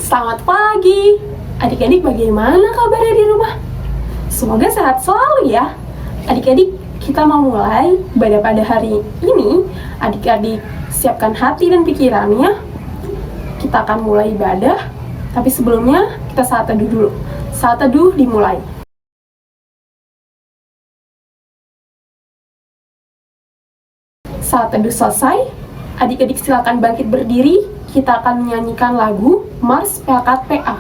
Selamat pagi, adik-adik bagaimana kabarnya di rumah? Semoga sehat selalu ya. Adik-adik, kita mau mulai pada hari ini. Adik-adik siapkan hati dan pikirannya. Kita akan mulai ibadah, tapi sebelumnya kita saat teduh dulu. Saat teduh dimulai. Saat teduh selesai, adik-adik silakan bangkit berdiri. Kita akan menyanyikan lagu Mars Pelkat PA.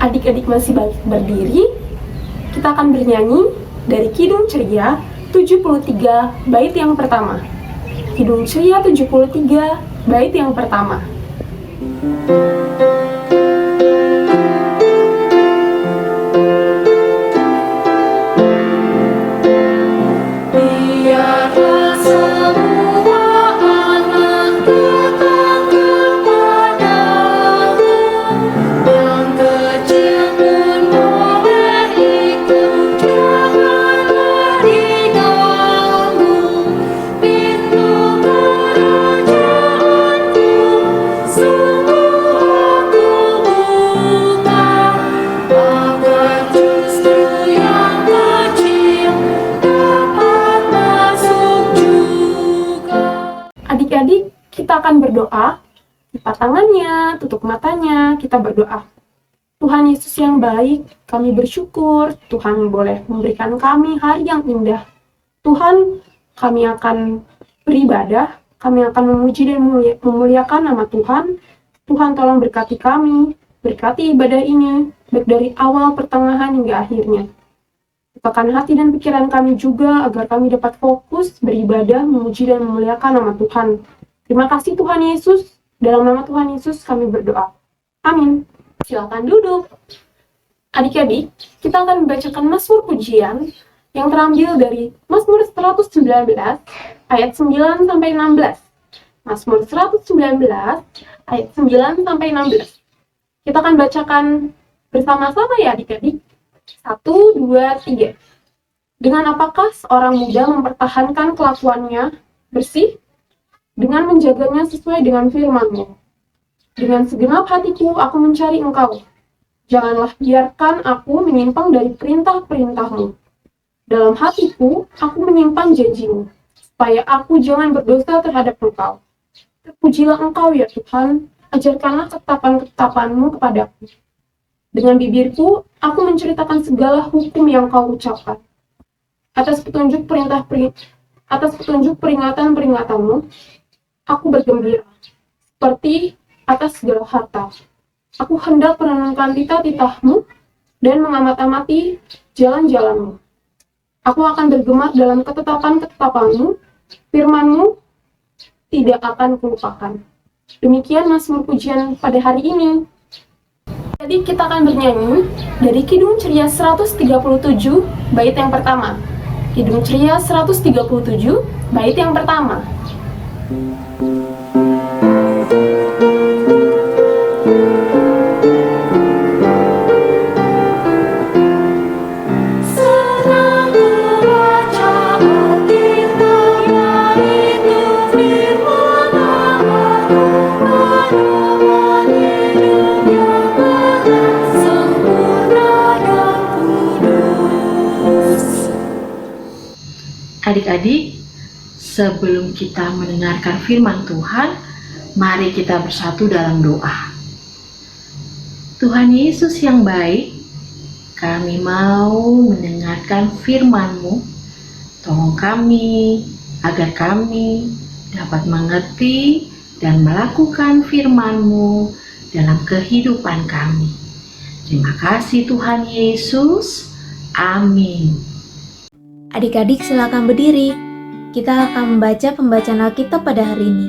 Adik-adik masih bangkit berdiri, kita akan bernyanyi dari Kidung Ceria 73 bait yang pertama. Kidung Ceria 73 bait yang pertama. Adik-adik, kita akan berdoa. Lipat tangannya, tutup matanya, kita berdoa. Tuhan Yesus yang baik, kami bersyukur Tuhan boleh memberikan kami hari yang indah. Tuhan, kami akan beribadah, kami akan memuji dan memuliakan nama Tuhan. Tuhan tolong berkati kami, berkati ibadah ini, baik dari awal, pertengahan, hingga akhirnya. Bukakan hati dan pikiran kami juga agar kami dapat fokus beribadah, memuji dan memuliakan nama Tuhan. Terima kasih Tuhan Yesus. Dalam nama Tuhan Yesus kami berdoa. Amin. Silakan duduk. Adik-adik, kita akan membacakan Mazmur pujian yang terambil dari Mazmur 119 ayat 9 sampai 16. Mazmur 119 ayat 9 sampai 16. Kita akan bacakan bersama-sama ya adik-adik. 1, 2, 3. Dengan apakah seorang muda mempertahankan kelakuannya bersih? Dengan menjaganya sesuai dengan firman-Mu. Dengan segenap hatiku aku mencari Engkau. Janganlah biarkan aku menyimpang dari perintah-perintah-Mu. Dalam hatiku aku menyimpan janji-Mu, supaya aku jangan berdosa terhadap Engkau. Terpujilah Engkau ya Tuhan, ajarkanlah ketetapan-ketetapan-Mu kepadaku. Dengan bibirku, aku menceritakan segala hukum yang Kau ucapkan. Atas petunjuk peringatan-peringatan-Mu, aku bergembira, seperti atas segala harta. Aku hendak merenungkan titah-titah-Mu, dan mengamat-amati jalan-jalanmu. Aku akan bergema dalam ketetapan-ketetapanmu, firman-mu tidak akan kulupakan. Demikian Mazmur pujian pada hari ini. Jadi kita akan bernyanyi dari Kidung Ceria 137 bait yang pertama. Kidung Ceria 137 bait yang pertama. Adik-adik, sebelum kita mendengarkan firman Tuhan, mari kita bersatu dalam doa. Tuhan Yesus yang baik, kami mau mendengarkan firman-Mu. Tolong kami agar kami dapat mengerti dan melakukan firman-Mu dalam kehidupan kami. Terima kasih Tuhan Yesus. Amin. Adik-adik silakan berdiri. Kita akan membaca pembacaan Alkitab pada hari ini.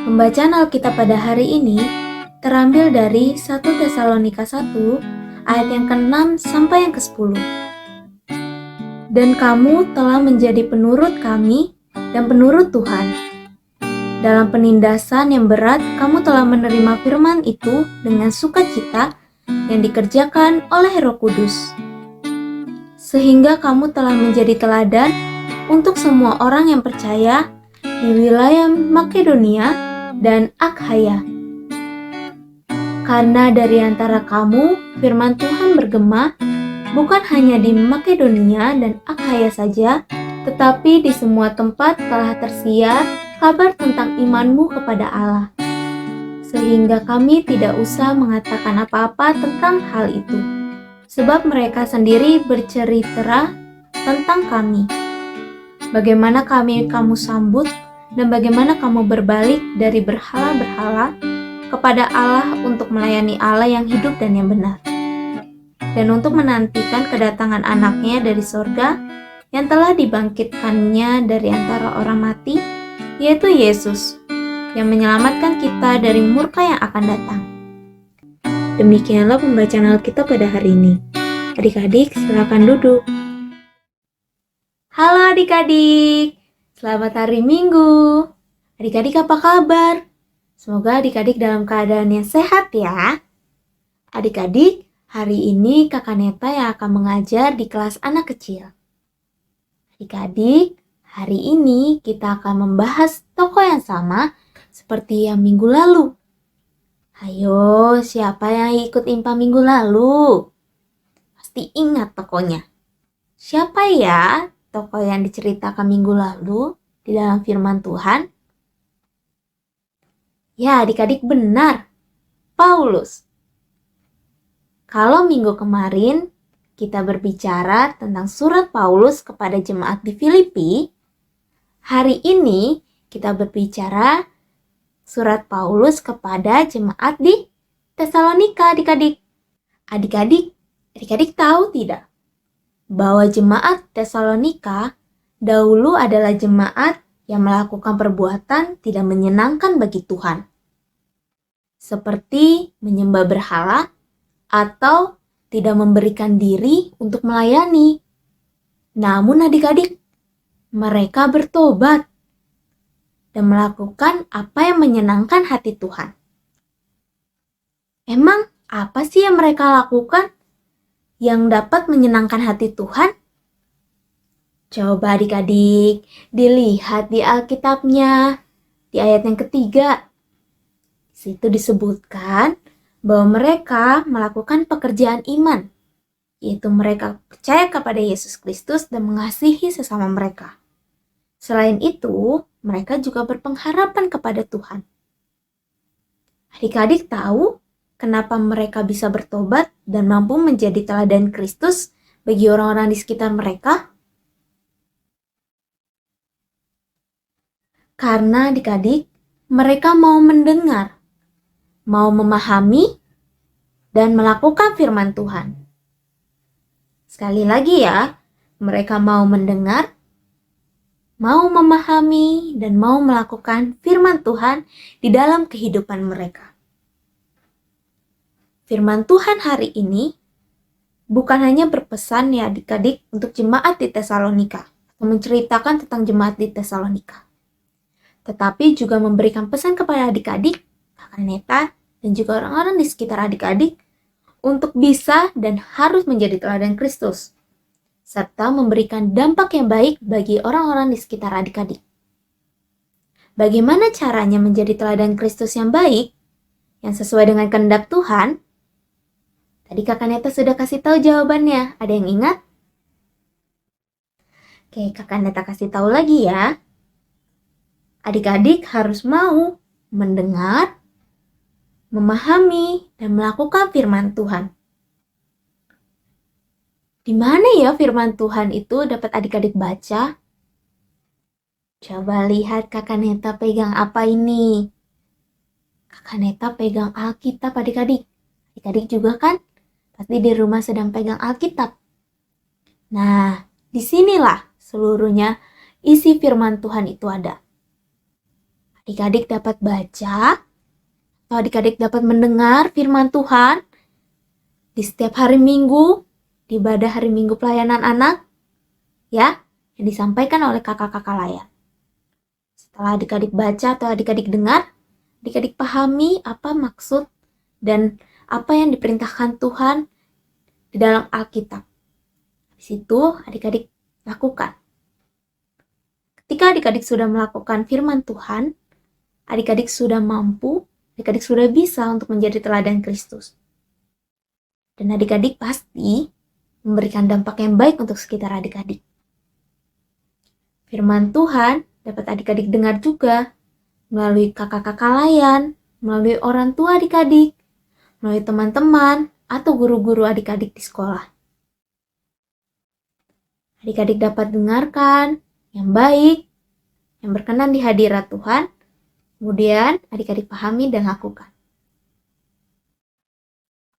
Pembacaan Alkitab pada hari ini terambil dari 1 Tesalonika 1 ayat yang ke-6 sampai yang ke-10. Dan kamu telah menjadi penurut kami dan penurut Tuhan. Dalam penindasan yang berat, kamu telah menerima firman itu dengan sukacita yang dikerjakan oleh Roh Kudus. Sehingga kamu telah menjadi teladan untuk semua orang yang percaya di wilayah Makedonia dan Akhaya. Karena dari antara kamu firman Tuhan bergema bukan hanya di Makedonia dan Akhaya saja, tetapi di semua tempat telah tersiar kabar tentang imanmu kepada Allah. Sehingga kami tidak usah mengatakan apa-apa tentang hal itu. Sebab mereka sendiri bercerita tentang kami. Bagaimana kamu sambut dan bagaimana kamu berbalik dari berhala-berhala kepada Allah untuk melayani Allah yang hidup dan yang benar. Dan untuk menantikan kedatangan anaknya dari sorga yang telah dibangkitkannya dari antara orang mati, yaitu Yesus, yang menyelamatkan kita dari murka yang akan datang. Demikianlah pembacaan Alkitab pada hari ini. Adik-adik, silakan duduk. Halo adik-adik, selamat hari Minggu. Adik-adik apa kabar? Semoga adik-adik dalam keadaan yang sehat ya. Adik-adik, hari ini Kakak Neta yang akan mengajar di kelas anak kecil. Adik-adik, hari ini kita akan membahas tokoh yang sama seperti yang minggu lalu. Ayo, siapa yang ikut IMPA minggu lalu? Pasti ingat tokohnya. Siapa ya tokoh yang diceritakan minggu lalu di dalam firman Tuhan? Ya, adik-adik benar. Paulus. Kalau minggu kemarin kita berbicara tentang surat Paulus kepada jemaat di Filipi, hari ini kita berbicara surat Paulus kepada jemaat di Tesalonika, adik-adik. Adik-adik tahu tidak bahwa jemaat Tesalonika dahulu adalah jemaat yang melakukan perbuatan tidak menyenangkan bagi Tuhan, seperti menyembah berhala atau tidak memberikan diri untuk melayani. Namun adik-adik, mereka bertobat dan melakukan apa yang menyenangkan hati Tuhan. Emang apa sih yang mereka lakukan yang dapat menyenangkan hati Tuhan? Coba adik-adik dilihat di Alkitabnya, di ayat yang ketiga. Di situ disebutkan bahwa mereka melakukan pekerjaan iman, yaitu mereka percaya kepada Yesus Kristus dan mengasihi sesama mereka. Selain itu, mereka juga berpengharapan kepada Tuhan. Adik-adik tahu kenapa mereka bisa bertobat dan mampu menjadi teladan Kristus bagi orang-orang di sekitar mereka? Karena adik-adik, mereka mau mendengar, mau memahami, dan melakukan firman Tuhan. Sekali lagi ya, mereka mau mendengar, mau memahami, dan mau melakukan firman Tuhan di dalam kehidupan mereka. Firman Tuhan hari ini bukan hanya berpesan ya adik-adik untuk jemaat di Tesalonika, atau menceritakan tentang jemaat di Tesalonika, tetapi juga memberikan pesan kepada adik-adik, kakak Neta, dan juga orang-orang di sekitar adik-adik untuk bisa dan harus menjadi teladan Kristus, serta memberikan dampak yang baik bagi orang-orang di sekitar adik-adik. Bagaimana caranya menjadi teladan Kristus yang baik, yang sesuai dengan kehendak Tuhan? Tadi kakak Neta sudah kasih tahu jawabannya, ada yang ingat? Oke, kakak Neta kasih tahu lagi ya. Adik-adik harus mau mendengar, memahami, dan melakukan firman Tuhan. Di mana ya firman Tuhan itu dapat adik-adik baca? Coba lihat kakak Neta pegang apa ini. Kakak Neta pegang Alkitab adik-adik. Adik-adik juga kan? Pasti di rumah sedang pegang Alkitab. Nah, disinilah seluruhnya isi firman Tuhan itu ada. Adik-adik dapat baca, atau adik-adik dapat mendengar firman Tuhan di setiap hari Minggu, di ibadah hari Minggu pelayanan anak, ya, yang disampaikan oleh kakak-kakak layan. Setelah adik-adik baca atau adik-adik dengar, adik-adik pahami apa maksud dan apa yang diperintahkan Tuhan di dalam Alkitab. Di situ adik-adik lakukan. Ketika adik-adik sudah melakukan firman Tuhan, adik-adik sudah mampu, adik-adik sudah bisa untuk menjadi teladan Kristus. Dan adik-adik pasti memberikan dampak yang baik untuk sekitar adik-adik. Firman Tuhan dapat adik-adik dengar juga melalui kakak-kakak layan, melalui orang tua adik-adik, melalui teman-teman, atau guru-guru adik-adik di sekolah. Adik-adik dapat dengarkan yang baik, yang berkenan di hadirat Tuhan, kemudian adik-adik pahami dan lakukan.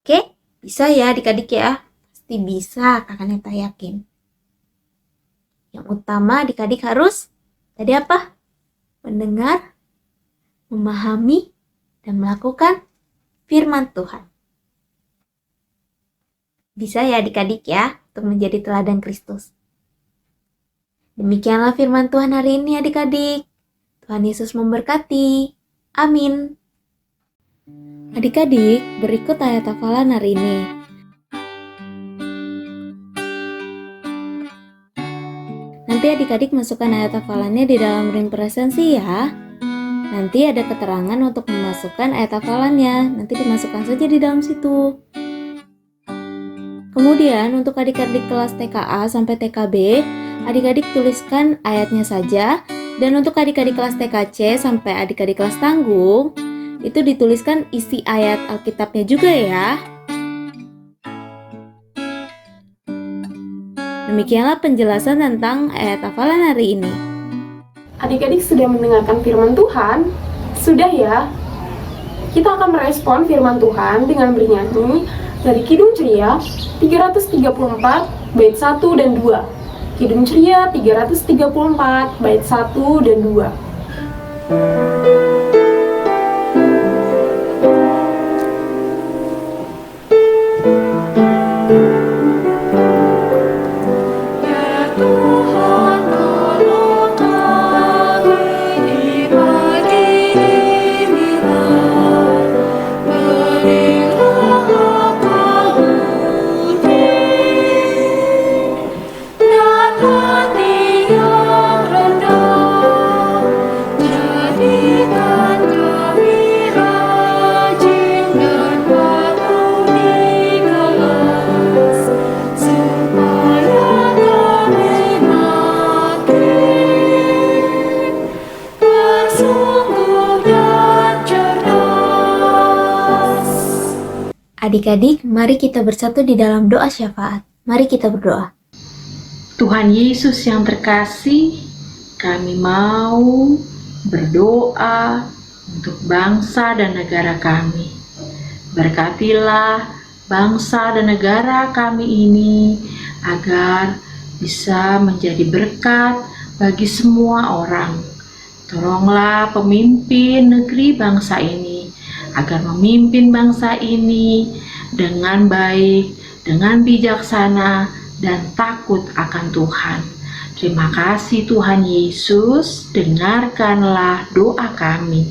Oke, bisa ya adik-adik ya? Pasti bisa, kakak Neta yakin. Yang utama adik-adik harus, tadi apa? Mendengar, memahami, dan melakukan firman Tuhan. Bisa ya adik-adik ya, untuk menjadi teladan Kristus. Demikianlah firman Tuhan hari ini adik-adik. Tuhan Yesus memberkati. Amin. Adik-adik, berikut ayat hafalan hari ini. Nanti adik-adik masukkan ayat hafalannya di dalam ring presensi ya. Nanti ada keterangan untuk memasukkan ayat hafalannya. Nanti dimasukkan saja di dalam situ. Kemudian untuk adik-adik kelas TKA sampai TKB, adik-adik tuliskan ayatnya saja. Dan untuk adik-adik kelas TKC sampai adik-adik kelas tanggung, itu dituliskan isi ayat Alkitabnya juga ya. Demikianlah penjelasan tentang ayat hafalan hari ini. Adik-adik sudah mendengarkan firman Tuhan? Sudah ya? Kita akan merespon firman Tuhan dengan bernyanyi dari Kidung Ceria 334 bait 1 dan 2. Kidung Ceria 334 bait 1 dan 2. Adik-adik, mari kita bersatu di dalam doa syafaat. Mari kita berdoa. Tuhan Yesus yang terkasih, kami mau berdoa untuk bangsa dan negara kami. Berkatilah bangsa dan negara kami ini agar bisa menjadi berkat bagi semua orang. Tolonglah pemimpin negeri bangsa ini agar memimpin bangsa ini dengan baik, dengan bijaksana, dan takut akan Tuhan. Terima kasih Tuhan Yesus, dengarkanlah doa kami.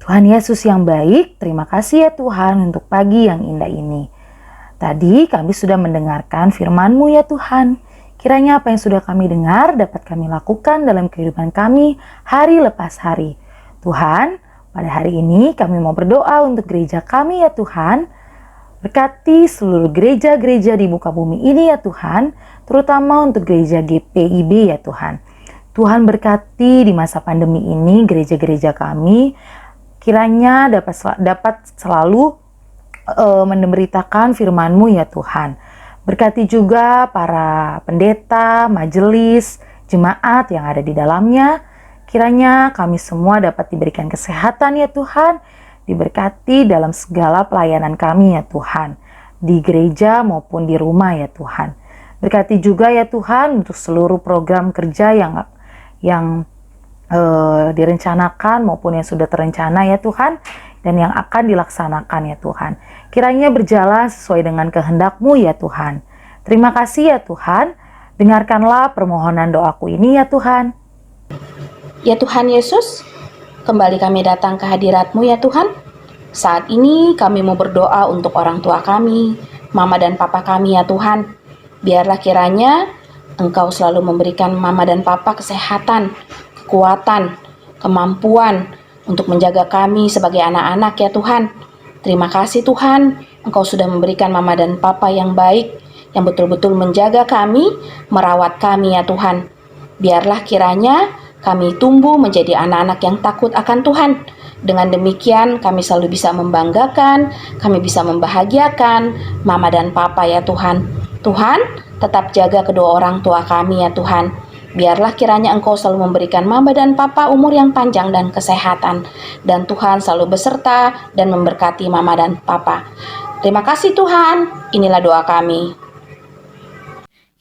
Tuhan Yesus yang baik, terima kasih ya Tuhan untuk pagi yang indah ini. Tadi kami sudah mendengarkan firman-Mu ya Tuhan. Kiranya apa yang sudah kami dengar dapat kami lakukan dalam kehidupan kami hari lepas hari. Tuhan, pada hari ini kami mau berdoa untuk gereja kami ya Tuhan. Berkati seluruh gereja-gereja di muka bumi ini ya Tuhan, terutama untuk gereja GPIB ya Tuhan. Tuhan berkati di masa pandemi ini gereja-gereja kami, kiranya dapat selalu memberitakan firman-Mu ya Tuhan. Berkati juga para pendeta, majelis, jemaat yang ada di dalamnya. Kiranya kami semua dapat diberikan kesehatan ya Tuhan, diberkati dalam segala pelayanan kami ya Tuhan, di gereja maupun di rumah ya Tuhan. Berkati juga ya Tuhan untuk seluruh program kerja yang direncanakan maupun yang sudah terencana ya Tuhan, dan yang akan dilaksanakan ya Tuhan. Kiranya berjalan sesuai dengan kehendak-Mu ya Tuhan. Terima kasih ya Tuhan, dengarkanlah permohonan doaku ini ya Tuhan. Ya Tuhan Yesus, kembali kami datang ke hadirat-Mu ya Tuhan. Saat ini kami mau berdoa untuk orang tua kami, mama dan papa kami ya Tuhan. Biarlah kiranya Engkau selalu memberikan mama dan papa kesehatan, kekuatan, kemampuan untuk menjaga kami sebagai anak-anak ya Tuhan. Terima kasih Tuhan, Engkau sudah memberikan mama dan papa yang baik, yang betul-betul menjaga kami, merawat kami ya Tuhan. Biarlah kiranya kami tumbuh menjadi anak-anak yang takut akan Tuhan. Dengan demikian kami selalu bisa membanggakan, kami bisa membahagiakan mama dan papa ya Tuhan. Tuhan, tetap jaga kedua orang tua kami ya Tuhan. Biarlah kiranya Engkau selalu memberikan mama dan papa umur yang panjang dan kesehatan. Dan Tuhan selalu beserta dan memberkati mama dan papa. Terima kasih Tuhan, inilah doa kami.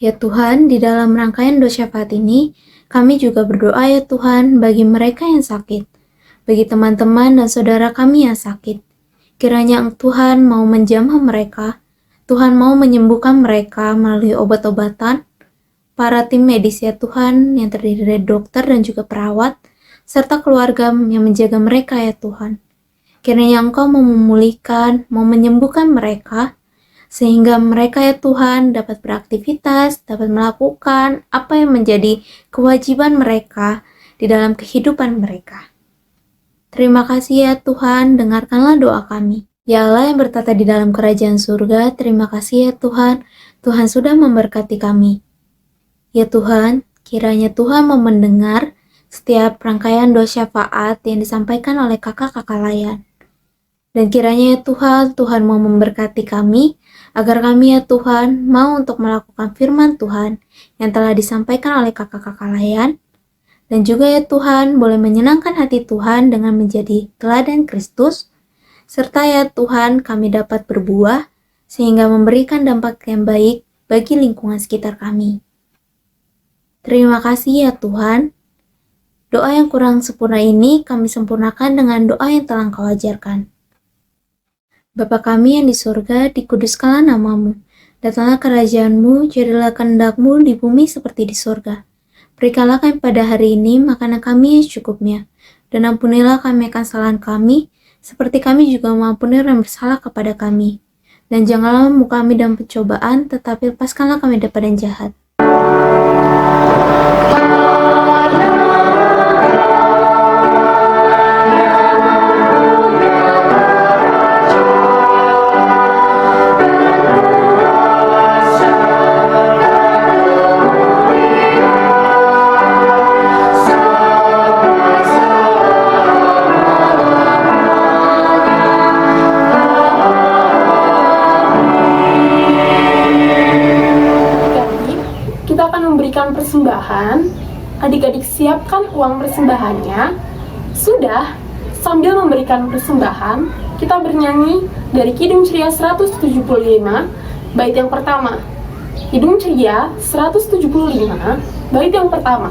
Ya Tuhan, di dalam rangkaian doa syafaat ini, kami juga berdoa ya Tuhan bagi mereka yang sakit, bagi teman-teman dan saudara kami yang sakit. Kiranya Tuhan mau menjamah mereka, Tuhan mau menyembuhkan mereka melalui obat-obatan, para tim medis ya Tuhan yang terdiri dari dokter dan juga perawat, serta keluarga yang menjaga mereka ya Tuhan. Kiranya Engkau mau memulihkan, mau menyembuhkan mereka, sehingga mereka ya Tuhan dapat beraktivitas, dapat melakukan apa yang menjadi kewajiban mereka di dalam kehidupan mereka. Terima kasih ya Tuhan, dengarkanlah doa kami. Ya Allah yang bertata di dalam kerajaan surga, terima kasih ya Tuhan, Tuhan sudah memberkati kami. Ya Tuhan, kiranya Tuhan mau mendengar setiap rangkaian doa syafaat yang disampaikan oleh kakak-kakak layan. Dan kiranya ya Tuhan, Tuhan mau memberkati kami, agar kami ya Tuhan mau untuk melakukan firman Tuhan yang telah disampaikan oleh kakak-kakak layan, dan juga ya Tuhan boleh menyenangkan hati Tuhan dengan menjadi teladan Kristus, serta ya Tuhan kami dapat berbuah sehingga memberikan dampak yang baik bagi lingkungan sekitar kami. Terima kasih ya Tuhan. Doa yang kurang sempurna ini kami sempurnakan dengan doa yang telah Engkau ajarkan. Bapa kami yang di surga, dikuduskanlah namamu. Datanglah kerajaan-Mu, jadilah kehendak-Mu di bumi seperti di surga. Berikanlah kami pada hari ini makanan kami yang secukupnya. Dan ampunilah kami akan kesalahan kami, seperti kami juga mengampuni orang yang bersalah kepada kami. Dan janganlah membawa kami dalam pencobaan, tetapi lepaskanlah kami daripada yang jahat. Persembahan, adik-adik siapkan uang persembahannya. Sudah, sambil memberikan persembahan, kita bernyanyi dari Kidung Ceria 175, bait yang pertama. Kidung Ceria 175, bait yang pertama.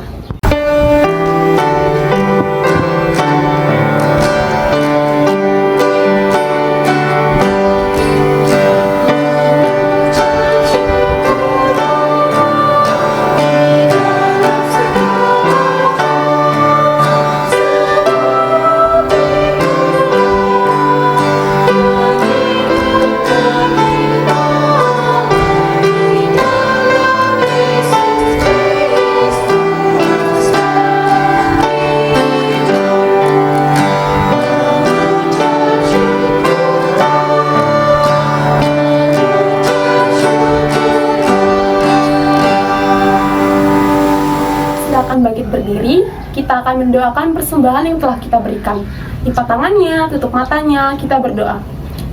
Silakan bangkit berdiri, kita akan mendoakan persembahan yang telah kita berikan. Lipat tangannya, tutup matanya, kita berdoa.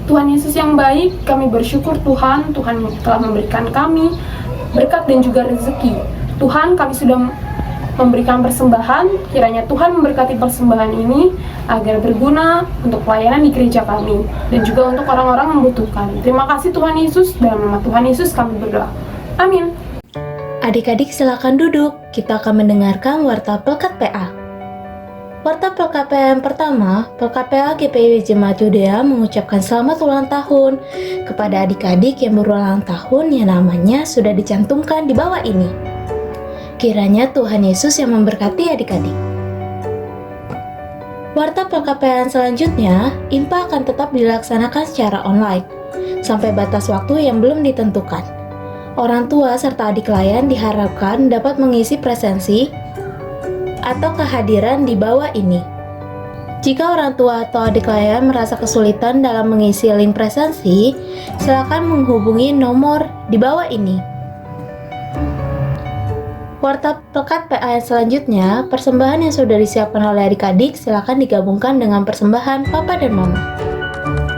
Tuhan Yesus yang baik, kami bersyukur Tuhan yang telah memberikan kami berkat dan juga rezeki. Tuhan, kami sudah memberikan persembahan, kiranya Tuhan memberkati persembahan ini agar berguna untuk pelayanan di gereja kami dan juga untuk orang-orang yang membutuhkan. Terima kasih Tuhan Yesus, dalam nama Tuhan Yesus kami berdoa. Amin. Adik-adik silakan duduk, kita akan mendengarkan Warta Pelkat PA. Warta Pelkat PA yang pertama, Pelkat PA GPI Jemaat Yudea mengucapkan selamat ulang tahun kepada adik-adik yang berulang tahun yang namanya sudah dicantumkan di bawah ini. Kiranya Tuhan Yesus yang memberkati adik-adik. Warta Pelkat PA yang selanjutnya, IMPA akan tetap dilaksanakan secara online, sampai batas waktu yang belum ditentukan. Orang tua serta adik klien diharapkan dapat mengisi presensi atau kehadiran di bawah ini. Jika orang tua atau adik klien merasa kesulitan dalam mengisi link presensi, silakan menghubungi nomor di bawah ini. Warta Pelkat PA yang selanjutnya, persembahan yang sudah disiapkan oleh adik-adik silakan digabungkan dengan persembahan Papa dan Mama.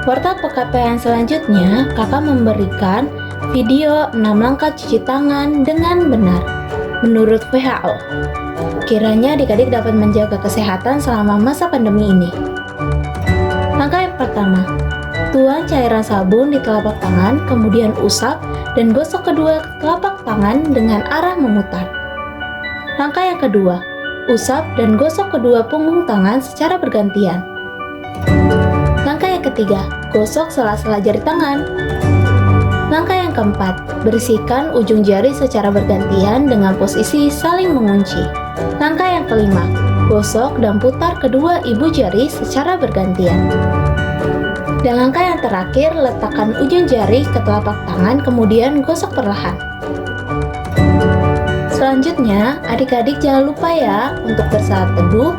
Warta Pelkat PA yang selanjutnya, kakak memberikan video 6 langkah cuci tangan dengan benar menurut WHO. Kiranya adik-adik dapat menjaga kesehatan selama masa pandemi ini. Langkah yang pertama, tuang cairan sabun di telapak tangan, kemudian usap dan gosok kedua telapak tangan dengan arah memutar. Langkah yang kedua, usap dan gosok kedua punggung tangan secara bergantian. Langkah yang ketiga, gosok sela-sela jari tangan. Langkah yang keempat, bersihkan ujung jari secara bergantian dengan posisi saling mengunci. Langkah yang kelima, gosok dan putar kedua ibu jari secara bergantian. Dan langkah yang terakhir, letakkan ujung jari ke telapak tangan kemudian gosok perlahan. Selanjutnya, adik-adik jangan lupa ya untuk bersaat teduh,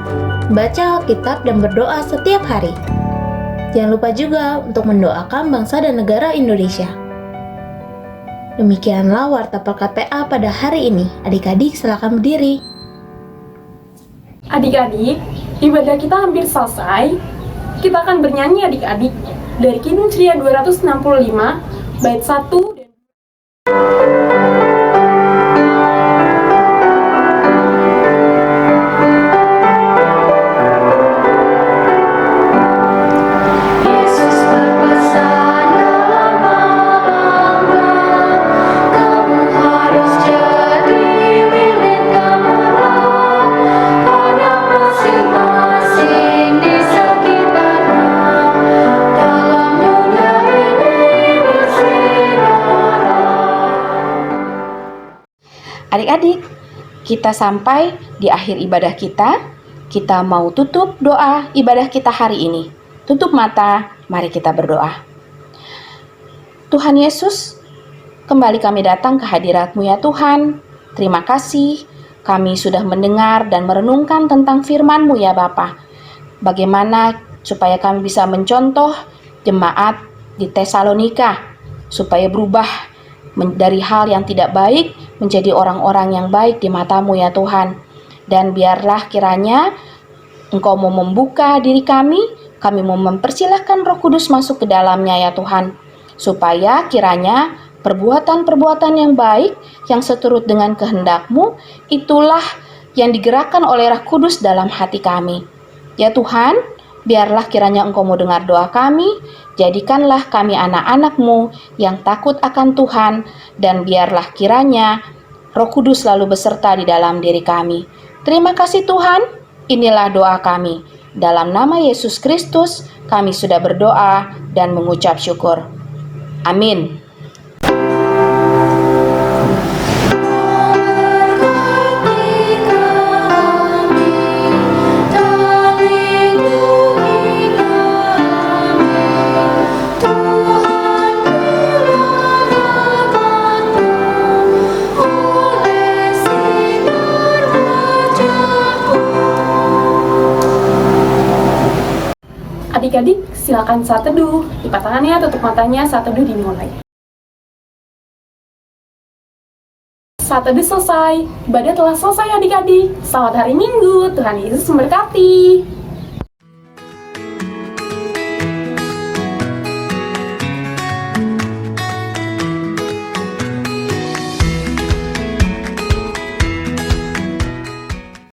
baca Alkitab dan berdoa setiap hari. Jangan lupa juga untuk mendoakan bangsa dan negara Indonesia. Demikianlah Warta Pelkat PA pada hari ini. Adik-adik silakan berdiri. Adik-adik, ibadah kita hampir selesai. Kita akan bernyanyi adik-adik dari Kidung Ceria 265, bait 1 dan Adik-adik, kita sampai di akhir ibadah kita. Kita mau tutup doa ibadah kita hari ini. Tutup mata, mari kita berdoa. Tuhan Yesus, kembali kami datang ke hadirat-Mu ya Tuhan. Terima kasih, kami sudah mendengar dan merenungkan tentang firman-Mu ya Bapa. Bagaimana supaya kami bisa mencontoh jemaat di Tesalonika, supaya berubah dari hal yang tidak baik menjadi orang-orang yang baik di mata-Mu ya Tuhan. Dan biarlah kiranya Engkau mau membuka diri kami mau mempersilahkan Roh Kudus masuk ke dalamnya ya Tuhan. Supaya kiranya perbuatan-perbuatan yang baik yang seturut dengan kehendak-Mu itulah yang digerakkan oleh Roh Kudus dalam hati kami. Ya Tuhan, Biarlah kiranya Engkau mau dengar doa kami, jadikanlah kami anak-anak-Mu yang takut akan Tuhan, dan biarlah kiranya Roh Kudus selalu beserta di dalam diri kami. Terima kasih Tuhan, inilah doa kami. Dalam nama Yesus Kristus, kami sudah berdoa dan mengucap syukur. Amin. Adik-adik, silakan saat teduh. Lipat tangannya, tutup matanya, saat teduh dimulai. Saat teduh selesai. Ibadah telah selesai adik-adik. Selamat hari Minggu. Tuhan Yesus memberkati.